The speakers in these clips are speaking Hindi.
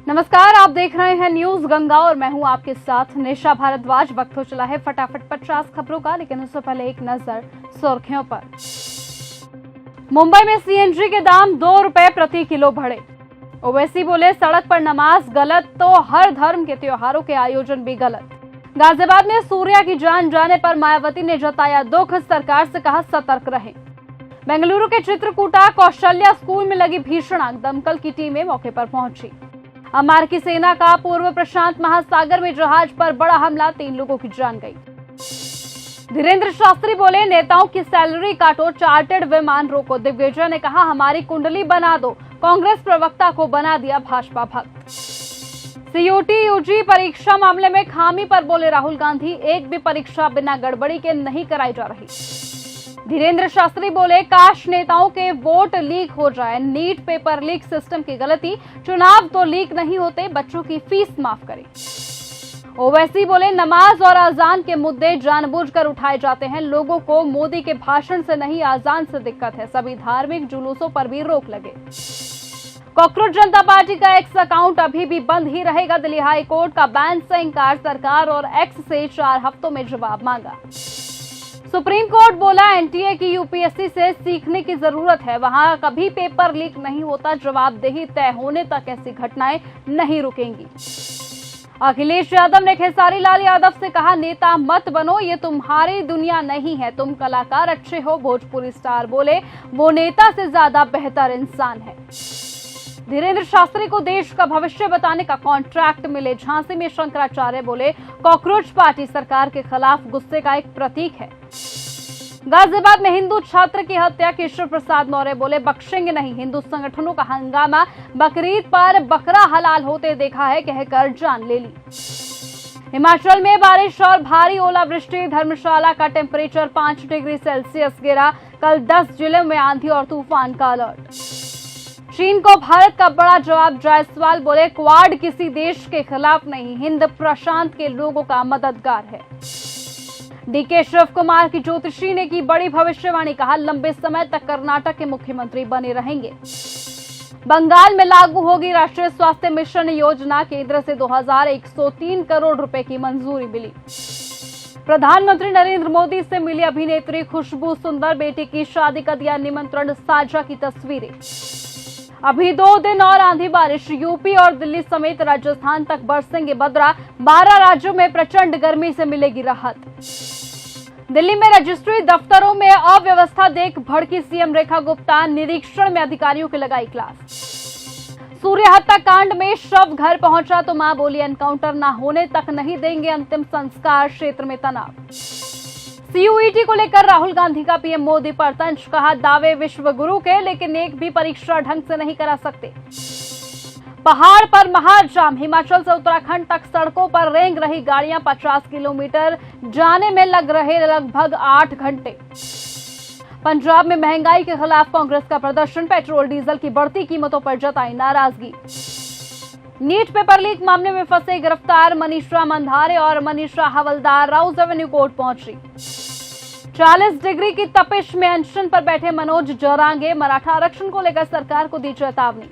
नमस्कार, आप देख रहे हैं न्यूज गंगा और मैं हूं आपके साथ निशा भारद्वाज। वक्त हो चला है फटाफट 50 खबरों का, लेकिन उससे पहले एक नजर सुर्खियों पर। मुंबई में सीएनजी के दाम 2 रुपए प्रति किलो बढ़े। ओवैसी बोले सड़क पर नमाज गलत तो हर धर्म के त्योहारों के आयोजन भी गलत। गाजियाबाद में सूर्या की जान जाने पर मायावती ने जताया दुख, सरकार से कहा सतर्क रहें। बेंगलुरु के चित्रकूटा कौशल्या स्कूल में लगी भीषण आग, दमकल की टीमें मौके पर पहुंची। अमेरिकी सेना का पूर्व प्रशांत महासागर में जहाज पर बड़ा हमला, 3 लोगों की जान गई। धीरेन्द्र शास्त्री बोले नेताओं की सैलरी काटो, चार्टर्ड विमान रोको। दिग्विजय ने कहा हमारी कुंडली बना दो, कांग्रेस प्रवक्ता को बना दिया भाजपा भक्त। सीयूटी यूजी परीक्षा मामले में खामी पर बोले राहुल गांधी, एक भी परीक्षा बिना गड़बड़ी के नहीं कराई जा रही। धीरेन्द्र शास्त्री बोले काश नेताओं के वोट लीक हो जाए, नीट पेपर लीक सिस्टम की गलती, चुनाव तो लीक नहीं होते, बच्चों की फीस माफ करें। ओवैसी बोले नमाज और अजान के मुद्दे जानबूझकर उठाए जाते हैं, लोगों को मोदी के भाषण से नहीं अजान से दिक्कत है, सभी धार्मिक जुलूसों पर भी रोक लगे। कॉकरोच जनता पार्टी का एक्स अकाउंट अभी भी बंद ही रहेगा, दिल्ली हाई कोर्ट का बैन से इंकार, सरकार और एक्स से 4 हफ्तों में जवाब मांगा। सुप्रीम कोर्ट बोला एनटीए की यूपीएससी से सीखने की जरूरत है, वहां कभी पेपर लीक नहीं होता, जवाबदेही तय होने तक ऐसी घटनाएं नहीं रुकेंगी। अखिलेश यादव ने खेसारी लाल यादव से कहा नेता मत बनो, ये तुम्हारी दुनिया नहीं है, तुम कलाकार अच्छे हो। भोजपुरी स्टार बोले वो नेता से ज्यादा बेहतर इंसान है। धीरेन्द्र शास्त्री को देश का भविष्य बताने का कॉन्ट्रैक्ट मिले, झांसी में शंकराचार्य बोले कॉकरोच पार्टी सरकार के खिलाफ गुस्से का एक प्रतीक है। गाजियाबाद में हिंदू छात्र की हत्या, केशव प्रसाद मौर्य बोले बख्शेंगे नहीं, हिंदू संगठनों का हंगामा, बकरीद पर बकरा हलाल होते देखा है कहकर जान ले ली। हिमाचल में बारिश और भारी ओलावृष्टि, धर्मशाला का टेम्परेचर 5 डिग्री सेल्सियस गिरा, कल 10 जिलों में आंधी और तूफान का अलर्ट। चीन को भारत का बड़ा जवाब, जायसवाल बोले क्वाड किसी देश के खिलाफ नहीं, हिंद प्रशांत के लोगों का मददगार है। डीके शिव कुमार की ज्योतिषी ने की बड़ी भविष्यवाणी, कहा लंबे समय तक कर्नाटक के मुख्यमंत्री बने रहेंगे। बंगाल में लागू होगी राष्ट्रीय स्वास्थ्य मिशन योजना, केंद्र से 2103 करोड़ रुपए की मंजूरी मिली। प्रधानमंत्री नरेंद्र मोदी से मिली अभिनेत्री खुशबू सुंदर, बेटी की शादी का दिया निमंत्रण, साझा की तस्वीरें। अभी 2 दिन और आंधी बारिश, यूपी और दिल्ली समेत राजस्थान तक बरसेंगे बदरा, 12 राज्यों में प्रचंड गर्मी से मिलेगी राहत। दिल्ली में रजिस्ट्री दफ्तरों में अव्यवस्था देख भड़की सीएम रेखा गुप्ता, निरीक्षण में अधिकारियों की लगाई क्लास। सूर्य हत्या कांड में शव घर पहुंचा तो मां बोली एनकाउंटर न होने तक नहीं देंगे अंतिम संस्कार, क्षेत्र में तनाव। सीयूईटी को लेकर राहुल गांधी का पीएम मोदी पर तंज, कहा दावे विश्व गुरु के लेकिन एक भी परीक्षा ढंग से नहीं करा सकते। पहाड़ पर महाजाम, हिमाचल से उत्तराखंड तक सड़कों पर रेंग रही गाड़ियां, 50 किलोमीटर जाने में लग रहे लगभग 8 घंटे। पंजाब में महंगाई के खिलाफ कांग्रेस का प्रदर्शन, पेट्रोल डीजल की बढ़ती कीमतों पर जताई नाराजगी। नीट पेपर लीक मामले में फंसे गिरफ्तार मनीषा मंधारे और मनीषा हवलदार राउज एवेन्यू कोर्ट पहुंची। 40 डिग्री की तपिश में अनशन पर बैठे मनोज जरांगे, मराठा आरक्षण को लेकर सरकार को दी चेतावनी।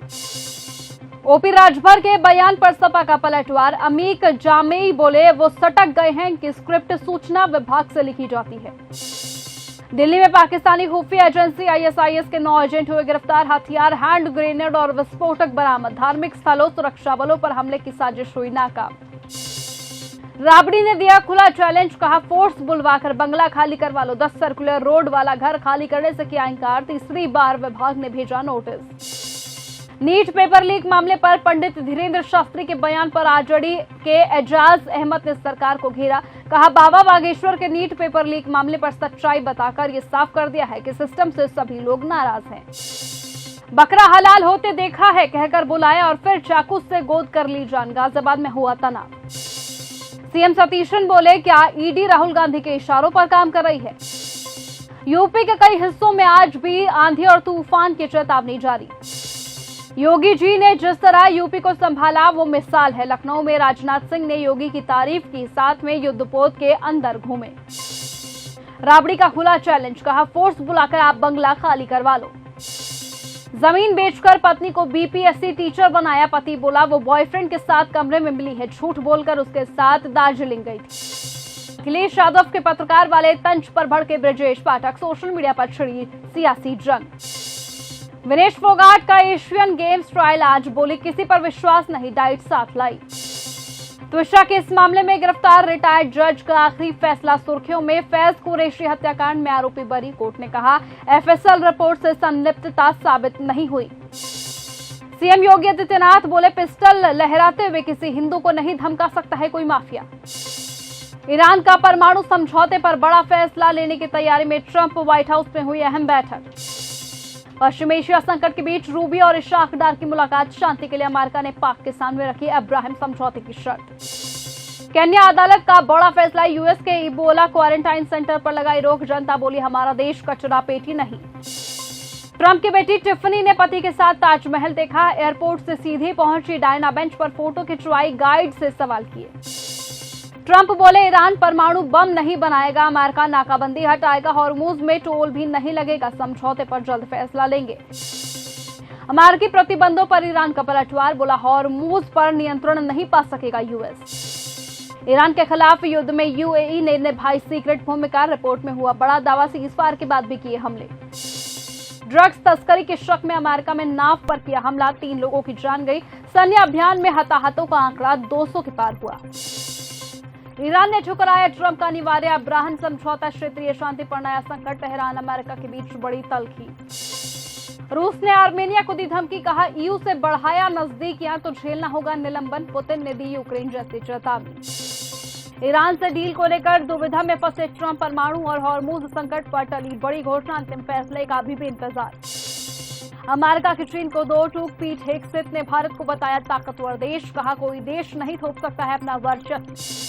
ओपी राजभर के बयान पर सपा का पलटवार, अमीक जामेई बोले वो सटक गए हैं कि स्क्रिप्ट सूचना विभाग से लिखी जाती है। दिल्ली में पाकिस्तानी खुफिया एजेंसी आईएसआईएस के 9 एजेंट हुए गिरफ्तार, हथियार, हैंड ग्रेनेड और विस्फोटक बरामद, धार्मिक स्थलों, सुरक्षा बलों पर हमले की साजिश हुई नाकाम। राबड़ी ने दिया खुला चैलेंज, कहा फोर्स बुलवाकर बंगला खाली करवा लो, 10 सर्कुलर रोड वाला घर खाली करने से किया इंकार, तीसरी बार विभाग ने भेजा नोटिस। नीट पेपर लीक मामले पर पंडित धीरेन्द्र शास्त्री के बयान पर आरजेडी के एजाज अहमद ने सरकार को घेरा, कहा बाबा बागेश्वर के नीट पेपर लीक मामले पर सच्चाई बताकर ये साफ कर दिया है कि सिस्टम से सभी लोग नाराज हैं। बकरा हलाल होते देखा है कहकर बुलाया और फिर चाकू से गोद कर ली जान, गाजियाबाद में हुआ तनाव। सीएम सतीशन बोले क्या ईडी राहुल गांधी के इशारों पर काम कर रही है। यूपी के कई हिस्सों में आज भी आंधी और तूफान की चेतावनी जारी। योगी जी ने जिस तरह यूपी को संभाला वो मिसाल है, लखनऊ में राजनाथ सिंह ने योगी की तारीफ की, साथ में युद्धपोत के अंदर घूमे। राबड़ी का खुला चैलेंज, कहा फोर्स बुलाकर आप बंगला खाली करवा लो। जमीन बेचकर पत्नी को बीपीएससी टीचर बनाया। पति बोला वो बॉयफ्रेंड के साथ कमरे में मिली है, झूठ बोलकर उसके साथ दार्जिलिंग गई थी। अखिलेश यादव के पत्रकार वाले तंज पर भड़के ब्रजेश पाठक, सोशल मीडिया पर छिड़ी सियासी जंग। विनेश फोगाट का एशियन गेम्स ट्रायल आज, बोली किसी पर विश्वास नहीं, डाइट साथ लाई। त्विषा के इस मामले में गिरफ्तार रिटायर्ड जज का आखिरी फैसला सुर्खियों में। फैज कुरैशी हत्याकांड में आरोपी बरी, कोर्ट ने कहा एफएसएल रिपोर्ट से संलिप्तता साबित नहीं हुई। सीएम योगी आदित्यनाथ बोले पिस्टल लहराते हुए किसी हिंदू को नहीं धमका सकता है कोई माफिया। ईरान का परमाणु समझौते पर बड़ा फैसला लेने की तैयारी में ट्रंप, व्हाइट हाउस में हुई अहम बैठक। पश्चिम एशिया संकट के बीच रूबी और इशाक डार की मुलाकात, शांति के लिए अमेरिका ने पाक के सामने रखी अब्राहम समझौते की शर्त। केन्या अदालत का बड़ा फैसला, यूएस के इबोला क्वारंटाइन सेंटर पर लगाई रोक, जनता बोली हमारा देश कचरा पेटी नहीं। ट्रंप की बेटी टिफनी ने पति के साथ ताजमहल देखा, एयरपोर्ट से सीधे पहुंची डायना बेंच पर फोटो खिंचवाई, गाइड से सवाल किए। ट्रंप बोले ईरान परमाणु बम नहीं बनाएगा, अमेरिका नाकाबंदी हटाएगा, हॉर्मुज में टोल भी नहीं लगेगा, समझौते पर जल्द फैसला लेंगे। अमेरिकी प्रतिबंधों पर ईरान का पलटवार, बोला हॉर्मुज पर नियंत्रण नहीं पा सकेगा यूएस। ईरान के खिलाफ युद्ध में यूएई ने निभाई सीक्रेट भूमिका, रिपोर्ट में हुआ बड़ा दावा, सीज़फायर के बाद भी किए हमले। ड्रग्स तस्करी के शक में अमेरिका में नाव पर किया हमला, 3 लोगों की जान गई। सैन्य अभियान में हताहतों का आंकड़ा 200 के पार हुआ। ईरान ने ठुकराया ट्रंप का अनिवार्य अब्राहम समझौता, क्षेत्रीय शांति पर नया संकट, तेहरान अमेरिका के बीच बड़ी तल्खी। रूस ने आर्मेनिया को दी धमकी, कहा ईयू से बढ़ाया नजदीकियां तो झेलना होगा निलंबन, पुतिन ने दी यूक्रेन जैसी चेतावनी। ईरान से डील को लेकर दुविधा में फंसे ट्रंप, परमाणु और हॉर्मुज संकट पर टली बड़ी घोषणा, अंतिम फैसले का अभी भी इंतजार। अमेरिका की चीन को 2 टूक, पीट हेगसेथ ने भारत को बताया ताकतवर देश, कहा कोई देश नहीं थोप सकता है अपना वर्चस्व।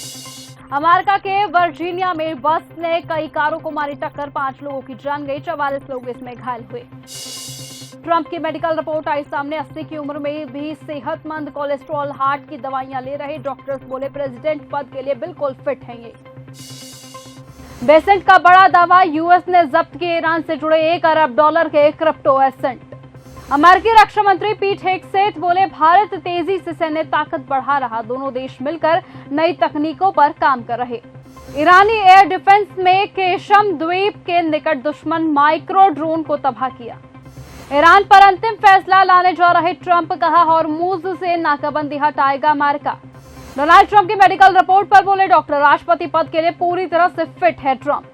अमेरिका के वर्जीनिया में बस ने कई कारों को मारी टक्कर, 5 लोगों की जान गई, 44 लोग इसमें घायल हुए। ट्रंप की मेडिकल रिपोर्ट आई सामने, 80 की उम्र में भी सेहतमंद, कोलेस्ट्रॉल, हार्ट की दवाइयां ले रहे, डॉक्टर्स बोले प्रेसिडेंट पद के लिए बिल्कुल फिट हैं ये। बेसेंट का बड़ा दावा, यूएस ने जब्त किए ईरान से जुड़े $1 अरब के क्रिप्टो एसेट। अमेरिकी रक्षा मंत्री पीट हेगसेथ बोले भारत तेजी से सैन्य ताकत बढ़ा रहा, दोनों देश मिलकर नई तकनीकों पर काम कर रहे। ईरानी एयर डिफेंस में केशम द्वीप के निकट दुश्मन माइक्रो ड्रोन को तबाह किया। ईरान पर अंतिम फैसला लाने जा रहे ट्रंप, कहा हॉर्मुज से नाकाबंदी हटाएगा अमेरिका। डोनाल्ड ट्रंप की मेडिकल रिपोर्ट पर बोले डॉक्टर राष्ट्रपति पद के लिए पूरी तरह से फिट है ट्रंप।